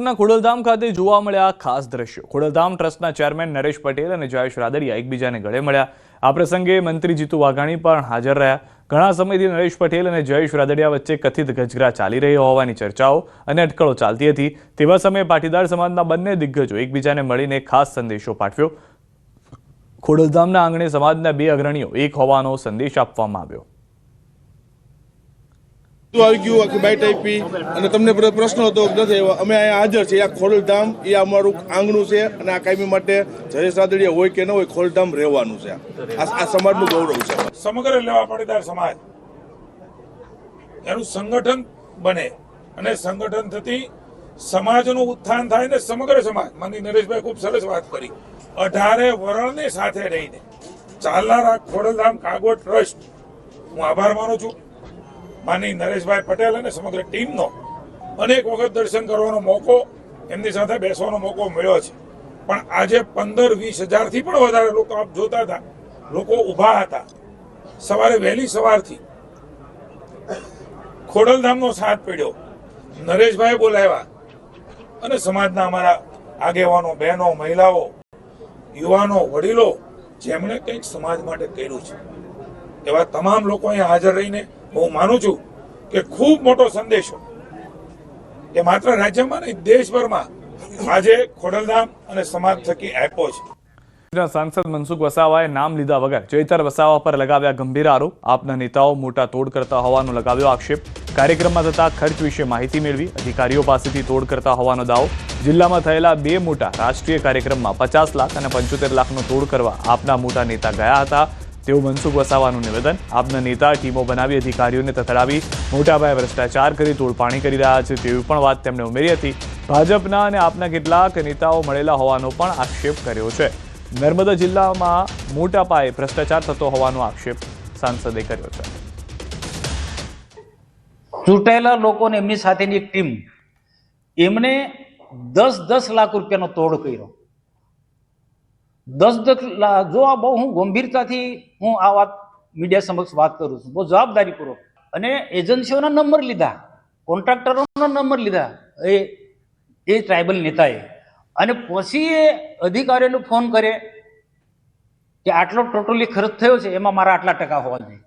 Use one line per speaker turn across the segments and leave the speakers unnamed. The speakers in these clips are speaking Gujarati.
ડાકોરના ખોડલધામ ખાતે જોવા મળ્યા ખાસ દ્રશ્યો। ખોડલધામ ટ્રસ્ટના ચેરમેન નરેશ પટેલ અને જયેશ રાદડિયા એકબીજાને ગળે મળ્યા। આ પ્રસંગે મંત્રી જીતુ વાઘાણી પણ હાજર રહ્યા। ઘણા સમયથી નરેશ પટેલ અને જયેશ રાદડિયા વચ્ચે કથિત ગજગરા ચાલી રહી હોવાની ચર્ચાઓ અને અટકળો ચાલતી હતી। તેવા સમયે પાટીદાર સમાજના બંને દિગ્ગજો એકબીજાને મળીને ખાસ સંદેશો પાઠવ્યો। ખોડલધામના આંગણે સમાજના બે અગ્રણીઓ એક હોવાનો સંદેશ આપવામાં આવ્યો।
આવી ગયું આખી બાઈટ આપી અને તમને પ્રશ્ન હતો નથી અમે અહીંયા હાજર છે। આ ખોડલધામ એ અમારું આંગણું છે અને આ કાયમી માટે જયેશ રાદડિયા હોય કે ન હોય ખોડલધામ રહેવાનું છે। આ સમાજનું ગૌરવ છે।
સમગ્ર લેવા પાટીદાર સમાજ એનું સંગઠન બને અને સંગઠન થતી સમાજનું ઉત્થાન થાય ને સમગ્ર સમાજ માની નરેશભાઈ ખૂબ સરસ વાત કરી 18 વરણને સાથે રહીને ચાલનારા ખોડલધામ કાગોટ ટ્રસ્ટ હું આભાર માનું છું માની નરેશભાઈ પટેલ અને સમગ્ર ટીમનો। અનેક વખત દર્શન કરવાનો મોકો એમની સાથે બેસવાનો મોકો મળ્યો છે પણ આજે 15-20 હજારથી પણ વધારે લોકો આપ જોતા હતા લોકો ઊભા હતા। સવારે વહેલી સવારથી ખોડલધામનો સાથ પડ્યો। નરેશભાઈ બોલાવ્યા અને સમાજના અમારા આગેવાનો બહેનો મહિલાઓ યુવાનો વડીલો જેમણે કંઈક સમાજ માટે કર્યું છે એવા તમામ લોકો અહીંયા હાજર રહીને હું માનું છું કે ખૂબ મોટો સંદેશો એ માત્ર રાજ્યમાં નહીં દેશભરમાં આજે ખોડલધામ અને સમાજ થકી આપ્યો છે।
सांसद मनसुख वसावाए नाम लीधा वगर चेतर वसावा पर लगाव्या गंभीर आरोप। आपना नेताओं मोटा तोड़ करता होवानो लगाव्यो आक्षेप। कार्यक्रम में थता खर्च विषे माहिती मेळवी अधिकारीओ पासेथी तोड़ करता होवानो दावो। जिल्लामां थयेला बे मोटा राष्ट्रीय कार्यक्रम में 50 लाख અને 75 લાખનો તોડ કરવા આપના મોટા નેતા ગયા હતા તેવું મનસુખ વસાવાનું નિવેદન। આપના નેતા ટીમો બનાવી અધિકારીઓને તથડાવી મોટા પાયે ભ્રષ્ટાચાર કરી તોડપાણી કરી રહ્યા છે તેવી પણ વાત તેમણે ઉમેરી હતી। ભાજપના અને આપના કેટલાક નેતાઓ મળેલા હોવાનો પણ આક્ષેપ કર્યો છે। નર્મદા જિલ્લામાં મોટા પાયે ભ્રષ્ટાચાર થતો હોવાનો આક્ષેપ સાંસદે કર્યો છે।
ચૂંટાયેલા લોકોને એમની સાથેની એક ટીમ એમણે 10-10 લાખ રૂપિયાનો તોડ કર્યો। 10 લાખ જો આ બહુ હું ગંભીરતાથી હું આ વાત મીડિયા સમક્ષ વાત કરું છું, બહુ જવાબદારીપૂર્વક અને એજન્સીઓના નંબર લીધા, કોન્ટ્રાક્ટરોના નંબર લીધા એ ટ્રાઇબલ નેતાએ અને પછી એ અધિકારીઓને ફોન કરે કે આટલો ટોટલી ખર્ચ થયો છે એમાં મારા આટલા ટકા હોવા જોઈએ।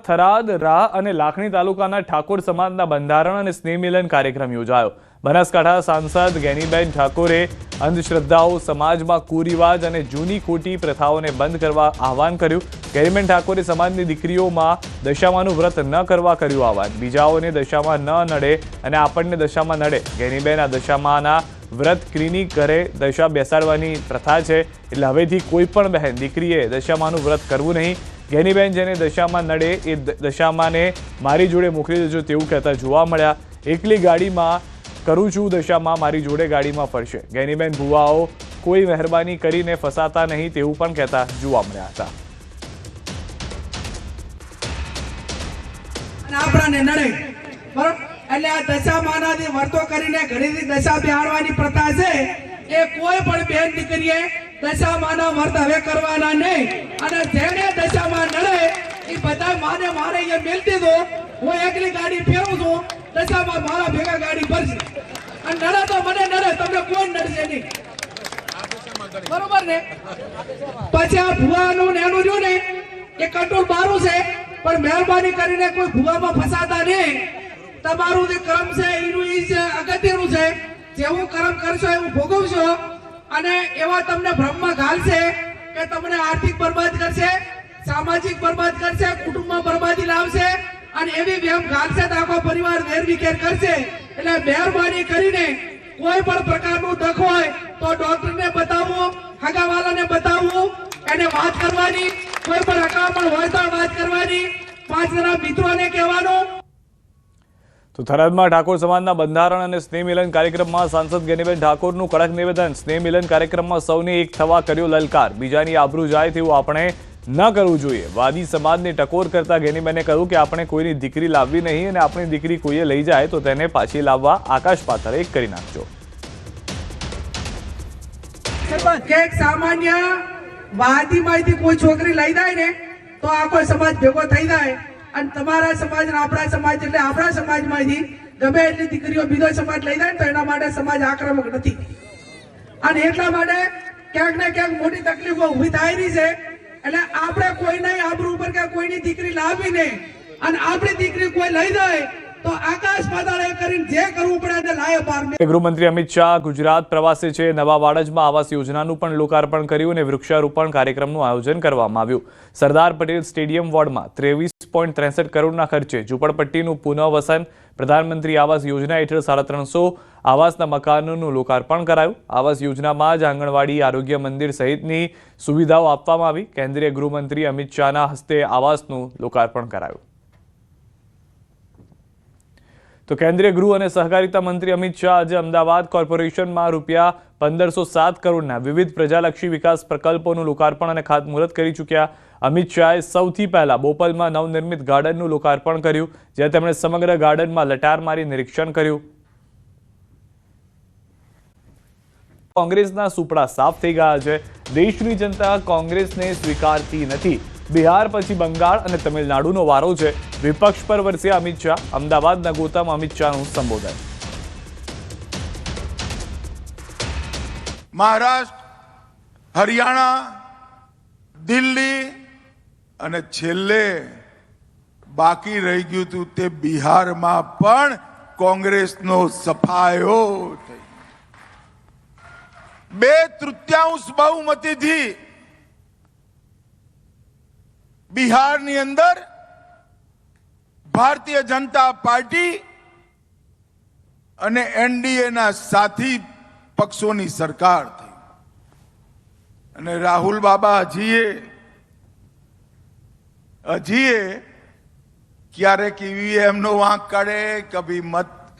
થરાદ રાહ અને લાખણી તાલુકાના ઠાકોર સમાજના બંધારણ અને સ્નેહ મિલન કાર્યક્રમ યોજાયો। બનાસકાંઠા સાંસદ ગેનીબેન ઠાકોરે અંધશ્રદ્ધાઓ સમાજમાં કુરિવાજ અને જૂની ખોટી પ્રથાઓને બંધ કરવા આહવાન કર્યું। ગેનીબેન ઠાકોરે સમાજની દીકરીઓમાં દશામાનું વ્રત ન કરવા કર્યું આહવાન। બીજાઓને દશામાં ન નડે અને આપણને દશામાં નડે। ગેનીબેન આ દશામાના વ્રત ક્રીની ઘરે દશા બેસાડવાની પ્રથા છે એટલે હવેથી કોઈ પણ બહેન દીકરીએ દશામાનું વ્રત કરવું નહીં। ગેનીબેન જેને દશામાં નડે એ દશામાને મારી જોડે મોકલી દેજો તેવું કહેતા જોવા મળ્યા। એકલી ગાડીમાં કરું છું દશામાં મારી જોડે ગાડીમાં ફરશે। ગેનીબેન ભુવાઓ કોઈ મહેરબાની કરીને ફસાતા નહીં તેવું પણ કહેતા જોવા મળ્યા હતા।
એટલે આ દશામાનાથી વર્તો કરીને ઘરેથી દશા બેહાડવાની પ્રથા છે એ કોઈ પણ બેન દીકરીએ દશામાના વર્ત હવે કરવાના નહીં અને જેને દશામાં નડે એ બધા માને મારે એ મેલતી દો। હું એકલી ગાડી ફેરું છું દશામાં મારા ભેગા ગાડી ભરશે અને નડે તો મને નડે તમને કોઈ નડશે નહીં, બરોબર ને? પછી આ ભુવાનું ને એનું જો ને એ કંટ્રોલ બારું છે પણ મહેરબાની કરીને કોઈ ભુવામાં ફસાતા નહીં। તમારું જે કર્મ છે એનું એ અગત્યનું છે। જેવું કર્મ કરશો એવું ભોગવશો અને એવા તમને બ્રહ્મ ઘાલશે કે તમને આર્થિક બરબાદ કરશે, સામાજિક બરબાદ કરશે, કુટુંબમાં બરબાદી લાવશે અને એવી વેમ ઘાલશે તો આખો પરિવાર વેરવિખેર કરશે। એટલે મહેરબાની કરીને કોઈ પણ પ્રકારનું દખ હોય તો ડોક્ટરને બતાવવું, હગાવાલાને બતાવવું, એને વાત કરવાની, કોઈ પણ હકામણ હોય તો વાત કરવાની, 5 જણા મિત્રોને કહેવાનું।
તો થરાદમાં ઠાકોર સમાજના બંધારણ અને સ્નેહ મિલન કાર્યક્રમમાં સાંસદ ગેનીબેન ઠાકોરનું કડક નિવેદન। સ્નેહ મિલન કાર્યક્રમમાં સૌને એક થવા કર્યો લલકાર। બીજાની આબરૂ જાય તેવું આપણે ન કરવું જોઈએ। વાદી સમાજને ટકોર કરતા ગેનીબેને કહ્યું કે આપણે કોઈની દીકરી લાવવી નહીં અને આપણી દીકરી કોઈએ લઈ જાય તો તેને પાછી લાવવા આકાશ પાતાળ એક કરી નાખજો।
સામાન્ય વાદીમાંથી કોઈ છોકરી લઈ જાય ને તો આખો સમાજ ભેગો થઈ જાય અને તમારા સમાજ અને આપણા સમાજ એટલે આપણા સમાજમાંથી ગમે એટલી દીકરીઓ બીજો સમાજ લઈ જાય ને તો એના માટે સમાજ આક્રમક નથી. અને એટલા માટે ક્યાંક ને ક્યાંક મોટી તકલીફો ઊભી થાય રહી છે. એટલે આપણે કોઈની આબરૂ ઉપર કે કોઈની દીકરી લાવી નહીં અને આપણી દીકરી કોઈ લઈ જાય તો આકાશ પાતાળ કરીને જે કરવું પડે તે લાય પાર.
ગૃહમંત્રી અમિત શાહ ગુજરાત પ્રવાસે છે. નવા વાડજમાં આવાસ યોજનાનું પણ લોકાર્પણ કર્યું અને વૃક્ષારોપણ કાર્યક્રમનું આયોજન કરવામાં આવ્યું. સરદાર પટેલ સ્ટેડિયમ વોર્ડમાં 23.63 કરોડના ખર્ચે ઝૂંપડપટ્ટીનું પુનઃવસન. પ્રધાનમંત્રી આવાસ યોજના હેઠળ 350 આવાસના મકાનોનું લોકાર્પણ કરાયું. આવાસ યોજનામાં જ આંગણવાડી, આરોગ્ય મંદિર સહિતની સુવિધાઓ આપવામાં આવી. કેન્દ્રીય ગૃહમંત્રી અમિત શાહના હસ્તે આવાસનું લોકાર્પણ કરાયું. તો કેન્દ્રીય ગૃહ અને સહકારિતા મંત્રી અમિત શાહ આજે અમદાવાદ કોર્પોરેશનમાં રૂપિયા 1507 કરોડના વિવિધ પ્રજાલક્ષી વિકાસ પ્રકલ્પોનું લોકાર્પણ અને ખાતમુહૂર્ત કરી ચૂક્યા. અમિત શાહે સૌથી પહેલા બોપલમાં નવનિર્મિત ગાર્ડનનું લોકાર્પણ કર્યું, જ્યાં તેમણે સમગ્ર ગાર્ડનમાં લટાર મારી નિરીક્ષણ કર્યું. કોંગ્રેસના સુપડા સાફ થઈ ગયા છે. દેશની જનતા કોંગ્રેસને સ્વીકારતી નથી. બિહાર પછી બંગાળ અને તમિલનાડુનો વારો છે. વિપક્ષ પર વરસ્યા અમિત શાહ. અમદાવાદના ગોતામાં અમિત શાહનું સંબોધન.
મહારાષ્ટ્ર, હરિયાણા, દિલ્હી અને છેલ્લે બાકી રહી ગયું હતું તે બિહારમાં પણ કોંગ્રેસનો સફાયો થઈ. 2/3 બહુમતીથી બિહારની અંદર ભારતીય જનતા પાર્ટી અને એનડીએના સાથી પક્ષોની સરકાર થઈ. અને રાહુલ બાબા હજીએ ક્યારેક ઈવીએમ નો વાંક કાઢે,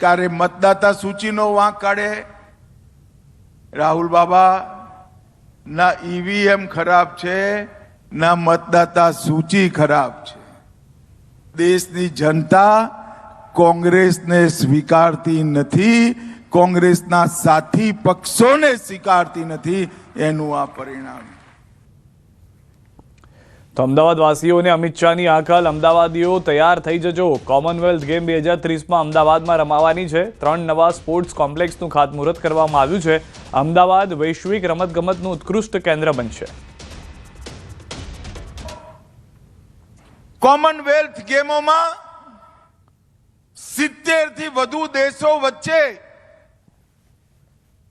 ક્યારે મતદાતા સૂચિનો વાંક કાઢે. રાહુલ બાબા ના ઈવીએમ ખરાબ છે, ના મતદાતા સૂચિ ખરાબ છે. દેશની જનતા કોંગ્રેસને સ્વીકારતી નથી, કોંગ્રેસના સાથી પક્ષોને સ્વીકારતી નથી. એનું આ પરિણામ.
તો અમદાવાદ વાસીઓને અમિત શાહની આકલ. અમદાવાદીઓ તૈયાર થઈ જજો. કોમનવેલ્થ ગેમ 2030માં અમદાવાદમાં રમાવાની છે. 3 નવા સ્પોર્ટ્સ કોમ્પ્લેક્સનું ખાતમુહૂર્ત કરવામાં આવ્યું છે. અમદાવાદ વૈશ્વિક રમતગમતનું ઉત્કૃષ્ટ કેન્દ્ર બનશે.
કોમનવેલ્થ ગેમોમાં 70 થી વધુ દેશો વચ્ચે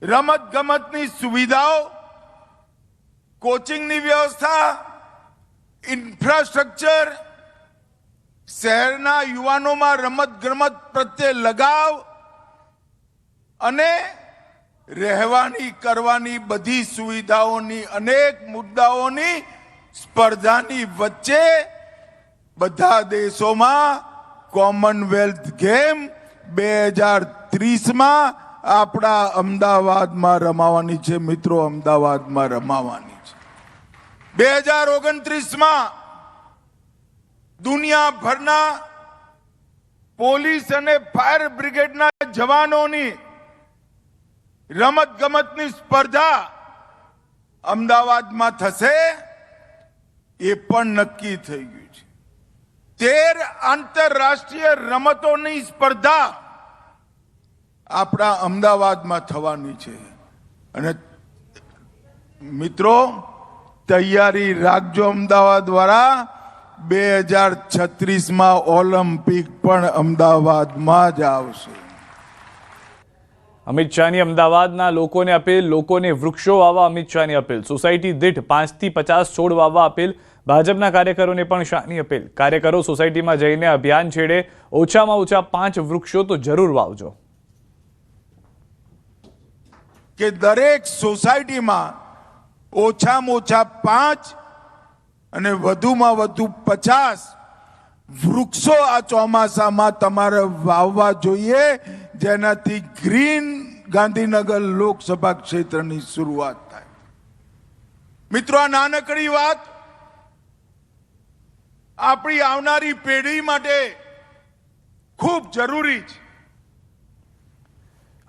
રમતગમતની સુવિધાઓ, કોચિંગની વ્યવસ્થા, ઇન્ફ્રાસ્ટ્રક્ચર, શહેરના યુવાનોમાં રમતગમત પ્રત્યે લગાવ અને રહેવાની કરવાની બધી સુવિધાઓની અનેક મુદ્દાઓની સ્પર્ધાની વચ્ચે બધા દેશોમાં કોમનવેલ્થ ગેમ 2030માં આપણા અમદાવાદમાં રમાવાની છે. મિત્રો, અમદાવાદમાં રમાવાની છે. 2029માં દુનિયાભરના પોલીસ અને ફાયર બ્રિગેડના જવાનોની રમતગમતની સ્પર્ધા અમદાવાદમાં થશે, એ પણ નક્કી થઈ ગયું છે. 13 આંતરરાષ્ટ્રીય રમતોની સ્પર્ધા આપણા અમદાવાદમાં થવાની છે. અને મિત્રો, તૈયારી રાખજો અમદાવાદ વાળા. 2036માં ઓલિમ્પિક પણ અમદાવાદમાં જ આવશે.
અમિત શાહની અમદાવાદના લોકોને અપીલ. લોકોને વૃક્ષો વાવવા અમિત શાહની અપીલ. સોસાયટી દીઠ 5 થી 50 છોડ વાવવા અપીલ. ભાજપના કાર્યકરોને પણ શાહની અપીલ. કાર્યકરો સોસાયટીમાં જઈને અભિયાન છેડે. ઓછામાં ઓછા 5 વૃક્ષો તો જરૂર વાવજો.
કે દરેક સોસાયટીમાં ઓછામાં ઓછા 5 અને વધુમાં વધુ 50 વૃક્ષો આ ચોમાસામાં તમારે વાવવા જોઈએ, જેનાથી ગ્રીન ગાંધીનગર લોકસભા ક્ષેત્રની શરૂઆત થાય. મિત્રો, આ નાનકડી વાત આપણી આવનારી પેઢી માટે ખૂબ જરૂરી છે.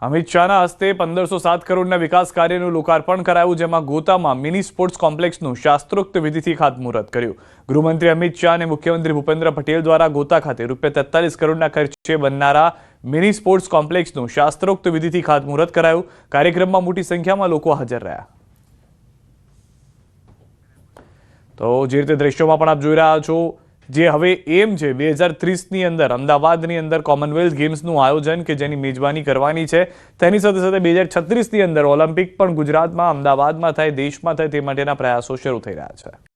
અમિત શાહના હસ્તે 1507 કરોડના વિકાસ કાર્યનું લોકાર્પણ કરાયું, જેમાં ગોતામાં મિની સ્પોર્ટ્સ કોમ્પ્લેક્સનું શાસ્ત્રોક્ત વિધિથી ખાતમુહૂર્ત કર્યું. ગૃહમંત્રી અમિત શાહ અને મુખ્યમંત્રી ભૂપેન્દ્ર પટેલ દ્વારા ગોતા ખાતે ₹43 કરોડના ખર્ચે બનનારા મિની સ્પોર્ટ્સ કોમ્પ્લેક્સનું શાસ્ત્રોક્ત વિધિથી ખાતમુહૂર્ત કરાયું. કાર્યક્રમમાં મોટી સંખ્યામાં લોકો હાજર રહ્યા. તો જે રીતે દ્રશ્યોમાં પણ આપ જોઈ રહ્યા છો, જે હવે એમ છે 2030ની અંદર અમદાવાદની અંદર કોમનવેલ્થ ગેમ્સનું આયોજન કે જેની મેજબાની કરવાની છે, તેની સાથે સાથે 2036ની અંદર ઓલિમ્પિક પણ ગુજરાતમાં અમદાવાદમાં થાય, દેશમાં થાય તે માટેના પ્રયાસો શરૂ થઈ રહ્યા છે.